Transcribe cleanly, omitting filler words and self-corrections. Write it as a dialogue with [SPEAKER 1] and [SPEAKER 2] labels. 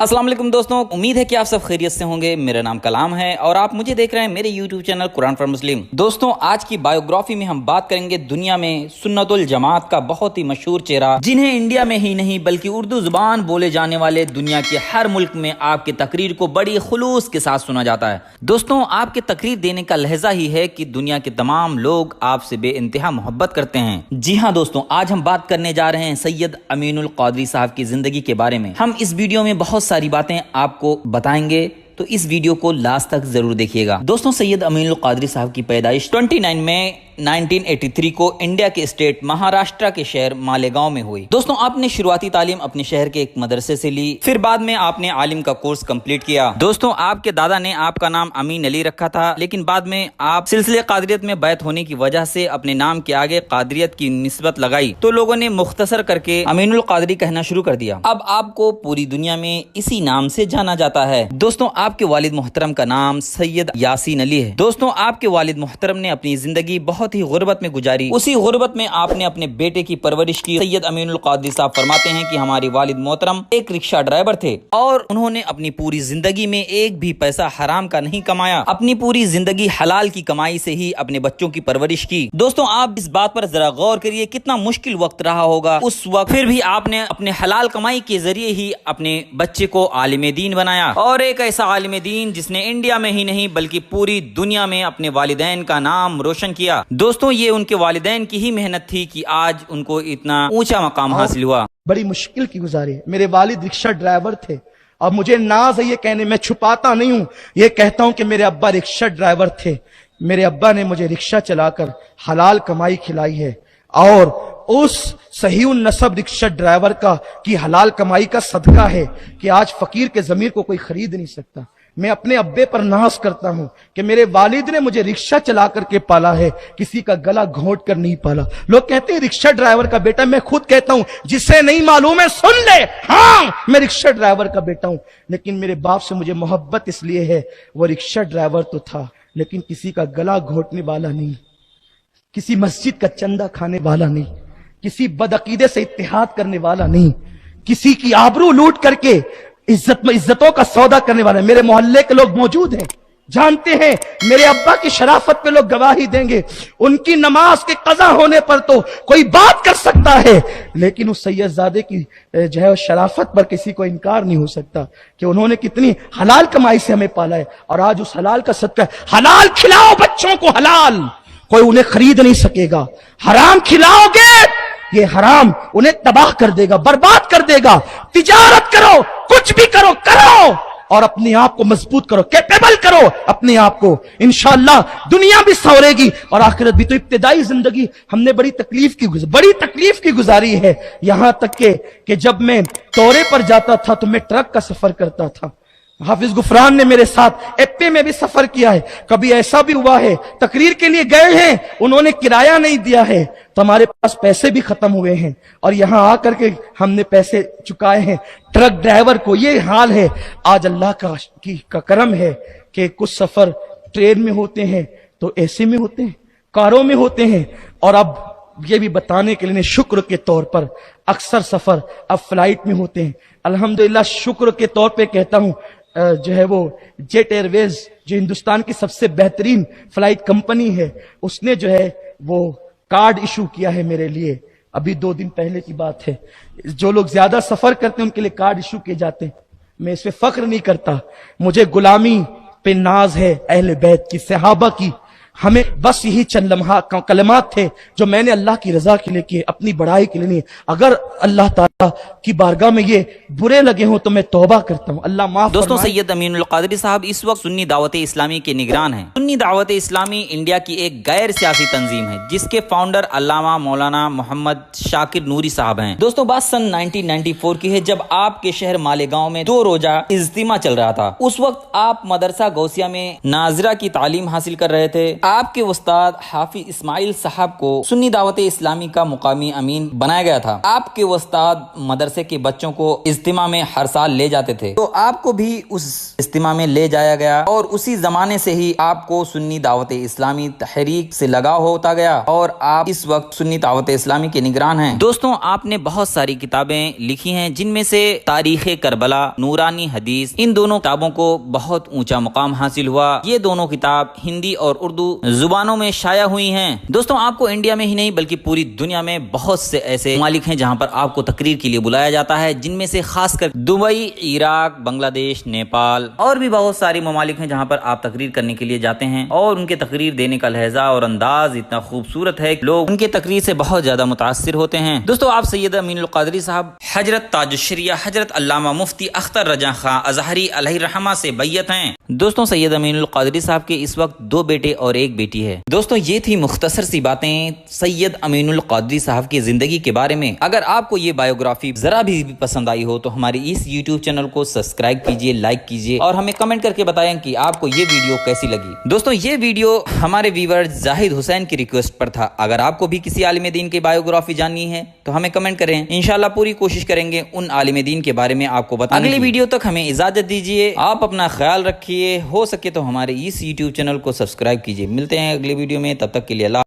[SPEAKER 1] अस्सलाम वालेकुम दोस्तों, उम्मीद है कि आप सब खैरियत से होंगे। मेरा नाम कलाम है और आप मुझे देख रहे हैं मेरे YouTube channel Quran for Muslim. दोस्तों, आज की बायोग्राफी में हम बात करेंगे दुनिया में सुन्नतुल जमात का बहुत ही मशहूर चेहरा, जिन्हें इंडिया में ही नहीं बल्कि उर्दू जुबान बोले जाने वाले दुनिया के हर मुल्क में आपकी तकरीर को बड़ी खुलूस के साथ सुना जाता है। दोस्तों, आपके तकरीर देने का लहजा ही है कि दुनिया के तमाम लोग आपसे बेइंतहा मोहब्बत करते हैं। जी हाँ दोस्तों, आज हम बात करने जा रहे हैं सैयद अमीनुल क़ादरी साहब की जिंदगी के बारे में। हम इस वीडियो में बहुत सारी बातें आपको बताएंगे, तो इस वीडियो को लास्ट तक जरूर देखिएगा। दोस्तों, सैयद अमीनुल क़ादरी साहब की पैदाइश 29 मई 1983 को इंडिया के स्टेट महाराष्ट्र के शहर मालेगांव में हुई। दोस्तों, आपने शुरुआती तालीम अपने शहर के एक मदरसे से ली, फिर बाद में आपने आलिम का कोर्स कंप्लीट किया। दोस्तों, आपके दादा ने आपका नाम अमीन अली रखा था, लेकिन बाद में आप सिलसिले कादरियत में बैत होने की वजह से अपने नाम के आगे कादरियत की निस्बत लगाई, तो लोगों ने मुख्तसर करके अमीनुल क़ादरी कहना शुरू कर दिया। अब आपको पूरी दुनिया में इसी नाम से जाना जाता है। दोस्तों, आपके वालिद मोहतरम का नाम सैयद यासीन अली है। दोस्तों, आपके वालिद मोहतरम ने अपनी जिंदगी बहुत ही गुर्बत में गुजारी। उसी गुर्बत में आपने अपने बेटे की परवरिश की। सैयद अमीनुल क़ादरी साहब फरमाते हैं कि हमारे वालिद मोहतरम एक रिक्शा ड्राइवर थे और उन्होंने अपनी पूरी जिंदगी में एक भी पैसा हराम का नहीं कमाया। अपनी पूरी जिंदगी हलाल की कमाई से ही अपने बच्चों की परवरिश की। दोस्तों, आप इस बात पर जरा गौर करिए, कितना मुश्किल वक्त रहा होगा उस वक्त, फिर भी आपने अपने हलाल कमाई के जरिए ही अपने बच्चे को आलिम दीन बनाया, और एक ऐसा आलिम दीन जिसने इंडिया में ही नहीं बल्कि पूरी दुनिया में अपने वालिदैन का नाम रोशन किया। दोस्तों, ये उनके वालिदैन की ही मेहनत थी कि आज उनको इतना ऊंचा मकाम हासिल हुआ।
[SPEAKER 2] बड़ी मुश्किल की गुजारी। मेरे वालिद रिक्शा ड्राइवर थे और मुझे नाज है ये कहने, मैं छुपाता नहीं हूं, ये कहता हूं कि मेरे अब्बा रिक्शा ड्राइवर थे। मेरे अब्बा ने मुझे रिक्शा चलाकर हलाल कमाई खिलाई है, और उस सहीउन नसब रिक्शा ड्राइवर का की हलाल कमाई का सदका है कि आज फकीर के जमीर को कोई खरीद नहीं सकता। मैं अपने अब्बे पर नाज करता हूं कि मेरे वालिद ने मुझे रिक्शा चला करके पाला है, किसी का गला घोंट कर नहीं पाला। लोग कहते हैं रिक्शा ड्राइवर का बेटा, मैं खुद कहता हूं जिसे नहीं मालूम है सुन ले, हाँ मैं रिक्शा ड्राइवर का बेटा हूं। लेकिन मेरे बाप से मुझे मोहब्बत इसलिए है, वो रिक्शा ड्राइवर तो था लेकिन किसी का गला घोंटने वाला नहीं, किसी मस्जिद का चंदा खाने वाला नहीं, किसी बदअकीदे से इत्तेहाद करने वाला नहीं, किसी की आबरू लूट करके इज्जतों का सौदा करने वाला। मेरे मोहल्ले के लोग मौजूद हैं, जानते हैं मेरे अब्बा की शराफत पे लोग गवाही देंगे। उनकी नमाज के कज़ा होने पर तो कोई बात कर सकता है, लेकिन उस सैयदजादे की जो है शराफत पर किसी को इनकार नहीं हो सकता कि उन्होंने कितनी हलाल कमाई से हमें पाला है। और आज उस हलाल का सदका, हलाल खिलाओ बच्चों को, हलाल कोई उन्हें खरीद नहीं सकेगा। हराम खिलाओगे, ये हराम उन्हें तबाह कर देगा, बर्बाद कर देगा। तिजारत करो, कुछ भी करो, करो और अपने आप को मजबूत करो, कैपेबल करो अपने आप को। इंशाअल्लाह दुनिया भी संवरेगी और आखिरत भी। तो इब्तिदाई जिंदगी हमने बड़ी तकलीफ की गुजारी है। यहां तक कि जब मैं दौरे पर जाता था तो मैं ट्रक का सफर करता था। हाफिज गुफरान ने मेरे साथ एप्पे में भी सफर किया है। कभी ऐसा भी हुआ है तकरीर के लिए गए हैं, उन्होंने किराया नहीं दिया है तो हमारे पास पैसे भी खत्म हुए हैं और यहां आकर के हमने पैसे चुकाए हैं ट्रक ड्राइवर को। ये हाल है। आज अल्लाह का करम है कि कुछ सफर ट्रेन में होते हैं तो एसी में होते हैं, कारों में होते हैं, और अब ये भी बताने के लिए शुक्र के तौर पर अक्सर सफर अब फ्लाइट में होते हैं। अल्हम्दुलिल्लाह शुक्र के तौर पे कहता हूं, जो है वो जेट एयरवेज जो हिंदुस्तान की सबसे बेहतरीन फ्लाइट कंपनी है, उसने जो है वो कार्ड इशू किया है मेरे लिए। अभी 2 दिन पहले की बात है। जो लोग ज्यादा सफर करते हैं उनके लिए कार्ड इशू किए जाते हैं। मैं इस पे फख्र नहीं करता, मुझे गुलामी पे नाज है अहले बैत की, सहाबा की। हमें बस यही चंद कलमात थे जो मैंने अल्लाह की रजा के लिए किए, अपनी बड़ाई के लिए नहीं। अगर अल्लाह ताला की बारगाह में ये बुरे लगे हो तो मैं तौबा करता हूँ, अल्लाह माफ।
[SPEAKER 1] दोस्तों, सैयद अमीनुल क़ादरी साहब इस वक्त सुन्नी दावत इस्लामी के निगरान हैं। सुन्नी दावत इस्लामी इंडिया की एक गैर सियासी तंजीम है जिसके फाउंडर अल्लामा मौलाना मोहम्मद शाकिर नूरी साहब हैं। दोस्तों, बात सन 1994 की है, जब आपके शहर मालेगांव में 2 रोजा इज्तिमा चल रहा था। उस वक्त आप मदरसा गौसिया में नाजरा की तालीम हासिल कर रहे थे। آپ کے استاد حافظ اسماعیل صاحب کو سنی دعوت اسلامی کا مقامی امین بنایا گیا تھا۔ آپ کے استاد مدرسے کے بچوں کو اجتماع میں ہر سال لے جاتے تھے، تو آپ کو بھی اس اجتماع میں لے جایا گیا اور اسی زمانے سے ہی آپ کو سنی دعوت اسلامی تحریک سے لگاؤ ہوتا گیا اور آپ اس وقت سنی دعوت اسلامی کے نگران ہیں۔ دوستوں، آپ نے بہت ساری کتابیں لکھی ہیں، جن میں سے تاریخ کربلا، نورانی حدیث، ان دونوں کتابوں کو بہت اونچا مقام حاصل ہوا۔ یہ دونوں کتاب ہندی اور اردو زبانوں میں شائع ہوئی ہیں۔ دوستوں، آپ کو انڈیا میں ہی نہیں بلکہ پوری دنیا میں بہت سے ایسے ممالک ہیں جہاں پر آپ کو تقریر کے لیے بلایا جاتا ہے، جن میں سے خاص کر دبئی، عراق، بنگلہ دیش، نیپال اور بھی بہت سارے ممالک ہیں جہاں پر آپ تقریر کرنے کے لیے جاتے ہیں، اور ان کے تقریر دینے کا لہجہ اور انداز اتنا خوبصورت ہے کہ لوگ ان کے تقریر سے بہت زیادہ متاثر ہوتے ہیں۔ دوستوں، آپ سید امین القادری صاحب، حضرت تاج الشریعہ حضرت علامہ مفتی اختر رضا خان ازہری علیہ الرحمہ سے بیعت ہیں۔ دوستوں، سید امین القادری صاحب کے اس وقت 2 بیٹے اور 1 بیٹی ہے۔ دوستوں، یہ تھی مختصر سی باتیں سید امین القادری صاحب کی زندگی کے بارے میں۔ اگر آپ کو یہ بایوگرافی ذرا بھی پسند آئی ہو تو ہماری اس یوٹیوب چینل کو سبسکرائب کیجئے، لائک کیجئے اور ہمیں کمنٹ کر کے بتائیں کہ آپ کو یہ ویڈیو کیسی لگی۔ دوستوں، یہ ویڈیو ہمارے ویور زاہد حسین کی ریکویسٹ پر تھا۔ اگر آپ کو بھی کسی عالم دین کی بایوگرافی جاننی ہے تو ہمیں کمنٹ کریں، انشاءاللہ پوری کوشش کریں گے ان عالم دین کے بارے میں آپ کو بتانے کی۔ اگلی ویڈیو تک ہمیں اجازت دیجیے، آپ اپنا خیال رکھیے، ہو سکے تو ہمارے اس یوٹیوب چینل کو سبسکرائب کیجیے۔ ملتے ہیں اگلی ویڈیو میں، تب تک کے لیے اللہ